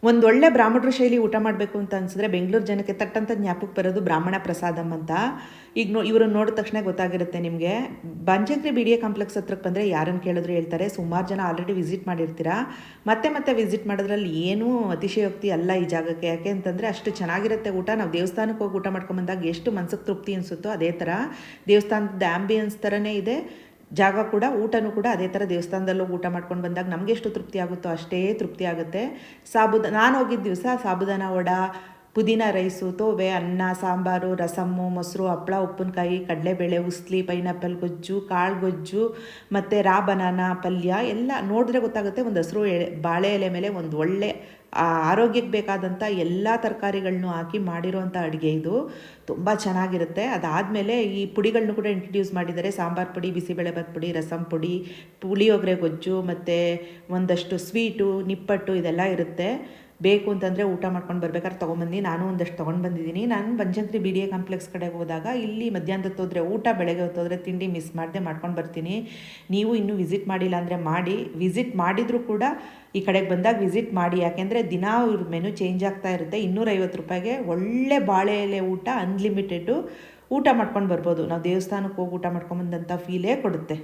ಒಂದೊಳ್ಳೆ ಬ್ರಾಹ್ಮಣರ ಶೈಲಿ ಊಟ ಮಾಡಬೇಕು ಅಂತ ಅನಿಸಿದ್ರೆ ಬೆಂಗಳೂರು ಜನಕ್ಕೆ ತಟ್ಟಂತ ಜ್ಞಾಪಕಕ್ಕೆ ಬರೋದು ಬ್ರಾಹ್ಮಣ ಪ್ರಸಾದಂ ಅಂತ. ಈಗ ಇವ್ರನ್ನ ನೋಡಿದ ತಕ್ಷಣ ಗೊತ್ತಾಗಿರುತ್ತೆ ನಿಮಗೆ. Banashankari B D A complex ಹತ್ರಕ್ಕೆ ಬಂದರೆ ಯಾರನ್ನು ಕೇಳಿದ್ರು ಹೇಳ್ತಾರೆ. ಸುಮಾರು ಜನ ಆಲ್ರೆಡಿ ವಿಸಿಟ್ ಮಾಡಿರ್ತೀರಾ. ಮತ್ತೆ ವಿಸಿಟ್ ಮಾಡೋದ್ರಲ್ಲಿ ಏನೂ ಅತಿಶಯೋಕ್ತಿ ಅಲ್ಲ ಈ ಜಾಗಕ್ಕೆ. ಯಾಕೆ ಅಂತಂದರೆ ಅಷ್ಟು ಚೆನ್ನಾಗಿರುತ್ತೆ ಊಟ. ನಾವು ದೇವಸ್ಥಾನಕ್ಕೆ ಹೋಗಿ ಊಟ ಮಾಡ್ಕೊಂಬಂದಾಗ ಎಷ್ಟು ಮನಸ್ಸಿಗೆ ತೃಪ್ತಿ ಅನಿಸುತ್ತೋ ಅದೇ ಥರ ದೇವಸ್ಥಾನದ ಆ್ಯಂಬಿಯನ್ಸ್ ಥರನೇ ಇದೆ ಜಾಗ ಕೂಡ. ಊಟನೂ ಕೂಡ ಅದೇ ಥರ ದೇವಸ್ಥಾನದಲ್ಲೂ ಊಟ ಮಾಡ್ಕೊಂಡು ಬಂದಾಗ ನಮಗೆ ಎಷ್ಟು ತೃಪ್ತಿ ಆಗುತ್ತೋ ಅಷ್ಟೇ ತೃಪ್ತಿ ಆಗುತ್ತೆ. ನಾನು ಹೋಗಿದ್ದ ದಿವಸ ಸಾಬುದಾನ ವಡ, ಪುದೀನ ರೈಸು, ತೋವೆ, ಅನ್ನ, ಸಾಂಬಾರು, ರಸಮ್ಮು, ಮೊಸರು, ಹಪ್ಪಳ, ಉಪ್ಪಿನಕಾಯಿ, ಕಡಲೆಬೇಳೆ, ಉಸ್ಲಿ, ಪೈನಾಪಲ್ ಗೊಜ್ಜು, ಕಾಳು ಗೊಜ್ಜು ಮತ್ತು ರಾ ಬನಾನಾ ಪಲ್ಯ ಎಲ್ಲ ನೋಡಿದ್ರೆ ಗೊತ್ತಾಗುತ್ತೆ. ಒಂದು ಹಸಿರು ಬಾಳೆ ಎಲೆ ಮೇಲೆ ಒಂದು ಒಳ್ಳೆ ಆರೋಗ್ಯಕ್ಕೆ ಬೇಕಾದಂಥ ಎಲ್ಲ ತರಕಾರಿಗಳನ್ನೂ ಹಾಕಿ ಮಾಡಿರೋವಂಥ ಅಡುಗೆ ಇದು. ತುಂಬ ಚೆನ್ನಾಗಿರುತ್ತೆ. ಅದಾದಮೇಲೆ ಈ ಪುಡಿಗಳನ್ನೂ ಕೂಡ ಇಂಟ್ರಡ್ಯೂಸ್ ಮಾಡಿದ್ದಾರೆ. ಸಾಂಬಾರು ಪುಡಿ, ಬಿಸಿಬೇಳೆಭಾತ್ ಪುಡಿ, ರಸಮ್ ಪುಡಿ, ಪುಳಿಯೋಗರೆ ಗೊಜ್ಜು ಮತ್ತು ಒಂದಷ್ಟು ಸ್ವೀಟು, ನಿಪ್ಪಟ್ಟು ಇದೆಲ್ಲ ಇರುತ್ತೆ. ಬೇಕು ಅಂತಂದರೆ ಊಟ ಮಾಡ್ಕೊಂಡು ಬರ್ಬೇಕಾದ್ರೆ ತೊಗೊಂಬಂದು ನಾನು ಒಂದಷ್ಟು ತೊಗೊಂಡು ಬಂದಿದ್ದೀನಿ. ನಾನು Banashankari B D A complex ಕಡೆಗೆ ಹೋದಾಗ ಇಲ್ಲಿ ಮಧ್ಯಾಹ್ನದ ಹೊತ್ತು ಹೋದರೆ ಊಟ, ಬೆಳಗ್ಗೆ ಹೊತ್ತು ಹೋದರೆ ತಿಂಡಿ ಮಿಸ್ ಮಾಡದೆ ಮಾಡ್ಕೊಂಡು ಬರ್ತೀನಿ. ನೀವು ಇನ್ನೂ ವಿಸಿಟ್ ಮಾಡಿಲ್ಲ ಅಂದರೆ ಮಾಡಿ. ವಿಸಿಟ್ ಮಾಡಿದರೂ ಕೂಡ ಈ ಕಡೆಗೆ ಬಂದಾಗ ವಿಸಿಟ್ ಮಾಡಿ. ಯಾಕೆಂದರೆ ದಿನ ಇವ್ರ ಮೆನು ಚೇಂಜ್ ಆಗ್ತಾ ಇರುತ್ತೆ. 250 ರೂಪಾಯಿಗೆ ಒಳ್ಳೆ ಬಾಳೆ ಎಲೆ ಊಟ, ಅನ್ಲಿಮಿಟೆಡ್ಡು ಊಟ ಮಾಡ್ಕೊಂಡು ಬರ್ಬೋದು. ನಾವು ದೇವಸ್ಥಾನಕ್ಕೆ ಹೋಗಿ ಊಟ ಮಾಡ್ಕೊಂಬಂದಂಥ ಫೀಲೇ ಕೊಡುತ್ತೆ.